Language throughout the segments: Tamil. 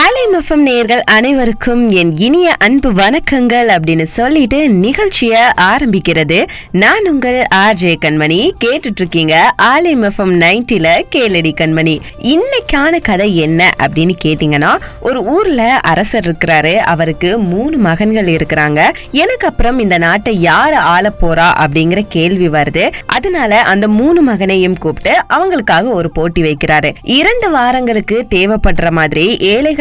ஆலைமஃபம் நேயர்கள் அனைவருக்கும் என் இனிய அன்பு வணக்கங்கள் அப்படின்னு சொல்லிட்டு நிகழ்ச்சிய ஆரம்பிக்கிறது. நான் உங்கள் ஆர்ஜே கண்மணி. கேட்டுட்டு இருக்கீங்க ஆலைமஃபம் 90ல கேளடி கண்மணி. இன்னைக்கான கதை என்ன அப்படின்னு கேட்டீங்கன்னா, ஒரு ஊர்ல அரசர் இருக்கிறாரு. அவருக்கு 3 மகன்கள் இருக்கிறாங்க. எனக்கு அப்புறம் இந்த நாட்டை யாரு ஆள போறா அப்படிங்கிற கேள்வி வருது. அதனால அந்த 3 மகனையும் கூப்பிட்டு அவங்களுக்காக ஒரு போட்டி வைக்கிறாரு. 2 வாரங்களுக்கு தேவைப்படுற மாதிரி ஏழைகளுக்கான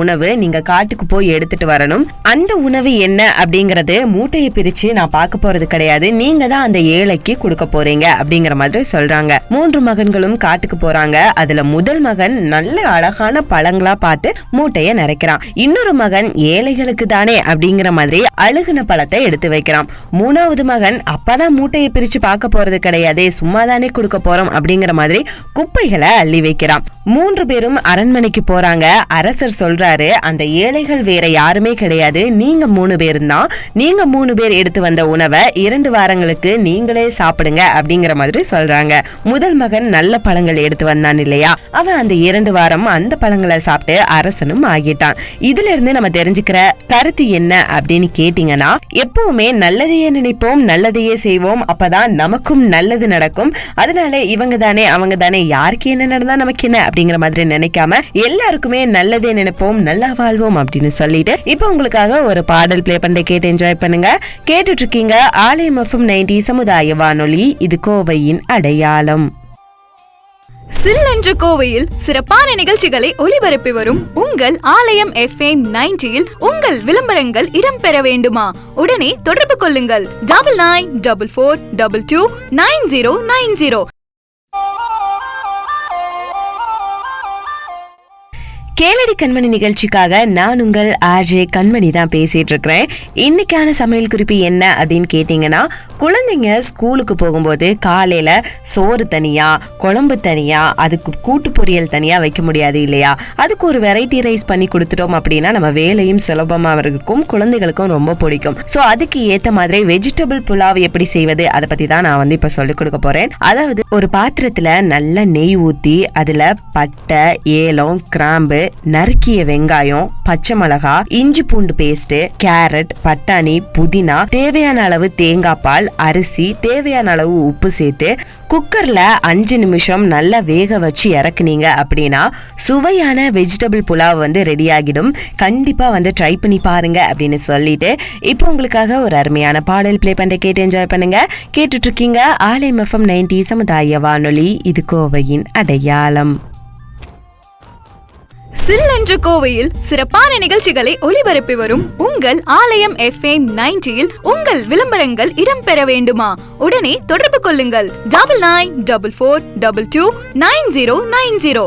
உணவு நீங்க காட்டுக்கு போய் எடுத்துட்டு வரணும். அந்த உணவு என்ன அப்படிங்கறது மூட்டையை பிரிச்சு நான் பார்க்க போறது கிடையாது, நீங்க தான் அந்த ஏழைக்கு கொடுக்க போறீங்க அப்படிங்கிற மாதிரி சொல்றாங்க. 3 மகன்களும் காட்டுக்கு போறாங்க. அதுல முதல் மகன் நல்ல அழகான பழங்களா பார்த்து மூட்டைய நிறைக்கிறான். இன்னொரு மகன் ஏழைகளுக்கு தானே அப்படிங்கிற மாதிரி அழுகுன பழத்தை எடுத்து வைக்கிறான். 3வது மகன் அப்பதான் மூட்டையை பிரிச்சு பார்க்க போறது கிடையாது, சும்மா தானே கொடுக்க போறோம் அப்படிங்கிற மாதிரி குப்பைகளை அள்ளி வைக்கிறான். 3 பேரும் அரண்மனைக்கு போறாங்க. அரசர் சொல்றாரு, அந்த ஏழைகள் வேற யாருமே கிடையாது, நீங்க 3 பேரும் தான். நீங்க 3 பேர் எடுத்து வந்த உணவை 2 வாரங்களுக்கு நீங்களே சாப்பிடுங்க அப்படிங்கிற மாதிரி சொல்றாங்க. முதல் மகன் நல்ல பழங்கள் எடுத்து வந்தான் இல்லையா, அவன் அந்த 2 வாரம் அந்த பழங்களை சாப்பிட்டு அரசனும் ஆகிட்டான். இதுல இருந்து நம்ம தெரிஞ்சுக்கிற கருத்து என்ன அப்படின்னு கேட்டீங்கன்னா, எப்பவுமே நல்லதையே நினைப்போம், நல்லதையே செய்வோம், அப்பதான் நமக்கும் நல்லது நடக்கும். அதனால இவங்க தானே அவங்க தானே, யாருக்கு என்ன நடந்தா நமக்கு என்ன அப்படிங்கிற மாதிரி நினைக்காம எல்லாருக்குமே நல்லதே நினைப்போம், நல்லா வாழ்வோம் அப்படின்னு சொல்லிட்டு இப்ப உங்களுக்காக ஒரு பாடல் பிளே பண்ண கேட்டு என்ஜாய் பண்ணுங்க. கேட்டுட்டு இருக்கீங்க ஆலைமஃபம் 90 சமுதாய வானொலி. இது கோவையின் அடையாளம். சில்லென்ற கோவையில் சிறப்பான நிகழ்ச்சிகளை ஒளிபரப்பி வரும் உங்கள் ஆலயம் FM 90ல் உங்கள் விளம்பரங்கள் இடம்பெற வேண்டுமா? உடனே தொடர்பு கொள்ளுங்கள் 9944229090. கேளடி கண்மணி நிகழ்ச்சிக்காக நான் உங்கள் ஆர்ஜே கண்மணி தான் பேசிட்டு இருக்கிறேன். இன்னைக்கான சமையல் குறிப்பு என்ன அப்படின்னு கேட்டீங்கன்னா, குழந்தைங்க ஸ்கூலுக்கு போகும்போது காலையில சோறு தனியா, குழம்பு தனியா, அதுக்கு கூட்டு பொரியல் தனியா வைக்க முடியாது இல்லையா? அதுக்கு ஒரு வெரைட்டி ரைஸ் பண்ணி கொடுத்துட்டோம் அப்படின்னா நம்ம வேலையும் சுலபமாக இருக்கும், குழந்தைகளுக்கும் ரொம்ப பிடிக்கும். ஸோ அதுக்கு ஏற்ற மாதிரி வெஜிடபிள் புலாவ் எப்படி செய்வது அதை பத்தி தான் நான் இப்ப சொல்லிக் கொடுக்க போறேன். அதாவது ஒரு பாத்திரத்துல நல்ல நெய் ஊத்தி அதுல பட்டை, ஏலம், கிராம்பு, நறுக்கிய வெங்காயம், பச்சை மிளகா, இஞ்சி பூண்டு பேஸ்ட், கேரட், பட்டாணி, புதினா, தேவையான அளவு தேங்காய் பால், அரிசி, தேவையான அளவு உப்பு சேர்த்து குக்கர்ல 5 நிமிஷம் நல்லா வேக வச்சு இறக்குனீங்க அப்படின்னா சுவையான வெஜிடபிள் புலாவ் ரெடி ஆகிடும். கண்டிப்பா ட்ரை பண்ணி பாருங்க அப்படின்னு சொல்லிட்டு இப்போ உங்களுக்காக ஒரு அருமையான பாடல் பிளே பண்ண கேட்டு என்ஜாய் பண்ணுங்க. கேட்டுட்டு இருக்கீங்க ஆலைமஃபம் 90 சமுதாய வானொலி. இது கோவையின் அடையாளம். சில்லென்ற கோவையில் சிறப்பான நிகழ்ச்சிகளை ஒளிபரப்பி வரும் உங்கள் ஆலயம் FM 90ல் உங்கள் விளம்பரங்கள் இடம்பெற வேண்டுமா? உடனே தொடர்பு கொள்ளுங்கள் 9944229090.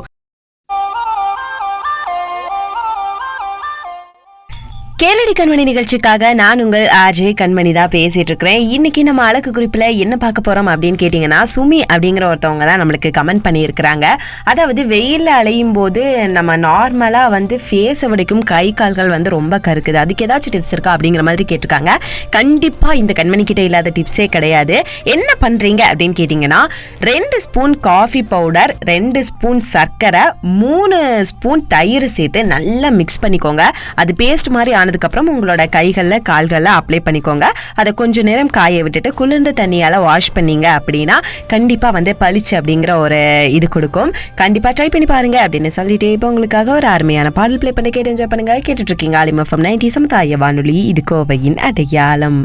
கேளடி கண்மணி நிகழ்ச்சிக்காக நான் உங்கள் ஆர்ஜே கண்மணி தான் பேசிட்டு இருக்கிறேன். இன்னைக்கு நம்ம அழகு குறிப்புல என்ன பார்க்க போறோம் அப்படின்னு கேட்டீங்கன்னா, சுமி அப்படிங்கிற ஒருத்தவங்க தான் நம்மளுக்கு கமெண்ட் பண்ணியிருக்கிறாங்க. அதாவது வெயில்ல அலையும் போது நம்ம நார்மலா ஃபேஸை வடிக்கும் கை கால்கள் ரொம்ப கருக்குது, அதுக்கு ஏதாச்சும் டிப்ஸ் இருக்கா அப்படிங்கிற மாதிரி கேட்டிருக்காங்க. கண்டிப்பா இந்த கண்மணி கிட்ட இல்லாத டிப்ஸே கிடையாது. என்ன பண்றீங்க அப்படின்னு கேட்டீங்கன்னா, 2 ஸ்பூன் காஃபி பவுடர், 2 ஸ்பூன் சர்க்கரை, 3 ஸ்பூன் தயிர் சேர்த்து நல்லா மிக்ஸ் பண்ணிக்கோங்க. அது பேஸ்ட் மாதிரி ஆனதுக்கப்புறம் உங்களோட கைகளில் கால்களில் அப்ளை பண்ணிக்கோங்க. அதை கொஞ்சம் நேரம் காய விட்டுட்டு குளிர்ந்த தண்ணியால் வாஷ் பண்ணீங்க அப்படின்னா கண்டிப்பாக பளிச்சு அப்படிங்கிற ஒரு இது கொடுக்கும். கண்டிப்பாக ட்ரை பண்ணி பாருங்க அப்படின்னு சொல்லிட்டு இப்போ உங்களுக்காக ஒரு அருமையான பாடல் பிளே பண்ணி கேட்டு என்ஜாய் பண்ணுங்க. கேட்டுட்டு இருக்கீங்க ஆலைமஃபம் 90 சமுதாய வானொலி. இது கோவையின் அடையாளம்.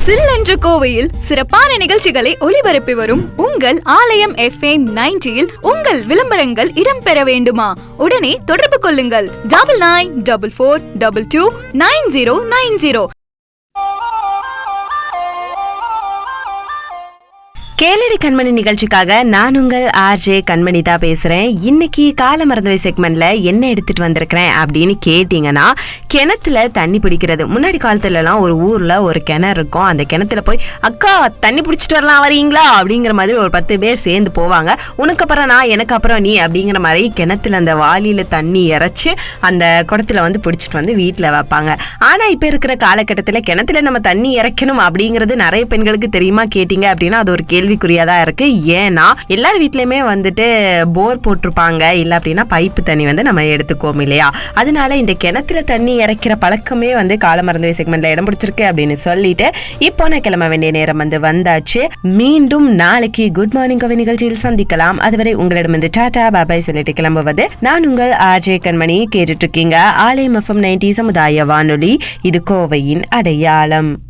சில்லென்ற கோவையில் சிறப்பான நிகழ்ச்சிகளை ஒளிபரப்பி வரும் உங்கள் ஆலயம் FM 90ல் உங்கள் விளம்பரங்கள் இடம்பெற வேண்டுமா? உடனே தொடர்பு கொள்ளுங்கள் 9944229090. கேளடி கண்மணி நிகழ்ச்சிக்காக நான் உங்கள் ஆர்ஜே கண்மணி தான் பேசுறேன். இன்னைக்கு கால மறந்தவை செக்மெண்ட்ல என்ன எடுத்துட்டு வந்திருக்கிறேன் அப்படின்னு கேட்டீங்கன்னா, கிணத்துல தண்ணி பிடிக்கிறது. முன்னாடி காலத்துலலாம் ஒரு ஊர்ல ஒரு கிணறு இருக்கும். அந்த கிணத்துல போய் அக்கா தண்ணி பிடிச்சிட்டு வரலாம் வரீங்களா அப்படிங்கிற மாதிரி ஒரு 10 பேர் சேர்ந்து போவாங்க. உனக்கு அப்புறம் நான், எனக்கு அப்புறம் நீ அப்படிங்கிற மாதிரி கிணத்துல அந்த வாளியில தண்ணி இறைச்சி அந்த குடத்துல பிடிச்சிட்டு வீட்டுல வைப்பாங்க. ஆனா இப்ப இருக்கிற காலகட்டத்துல கிணத்துல நம்ம தண்ணி இறைக்கணும் அப்படிங்கிறது நிறைய பெண்களுக்கு தெரியுமா கேட்டீங்க அப்படின்னா அது ஒரு கேள்வி கேள்விக்குறியாதான் இருக்கு. ஏன்னா எல்லார் வீட்லயுமே வந்துட்டு போர் போட்டிருப்பாங்க, இல்ல அப்படின்னா பைப்பு தண்ணி வந்து நம்ம எடுத்துக்கோம் இல்லையா. அதனால இந்த கிணத்துல தண்ணி இறைக்கிற பழக்கமே வந்து காலமறந்து செக்மெண்ட்ல இடம் பிடிச்சிருக்கு அப்படின்னு சொல்லிட்டு இப்போ நான் கிளம்ப வேண்டிய நேரம் வந்து வந்தாச்சு. மீண்டும் நாளைக்கு குட் மார்னிங் கோவை நிகழ்ச்சியில் சந்திக்கலாம். அதுவரை உங்களிடம் வந்து டாடா பாபாய் சொல்லிட்டு கிளம்புவது நான் உங்கள் ஆர்ஜே கண்மணி. கேட்டுட்டு இருக்கீங்க ஆலயம் FM 90 சமுதாய வானொலி. இது கோவையின் அடையாளம்.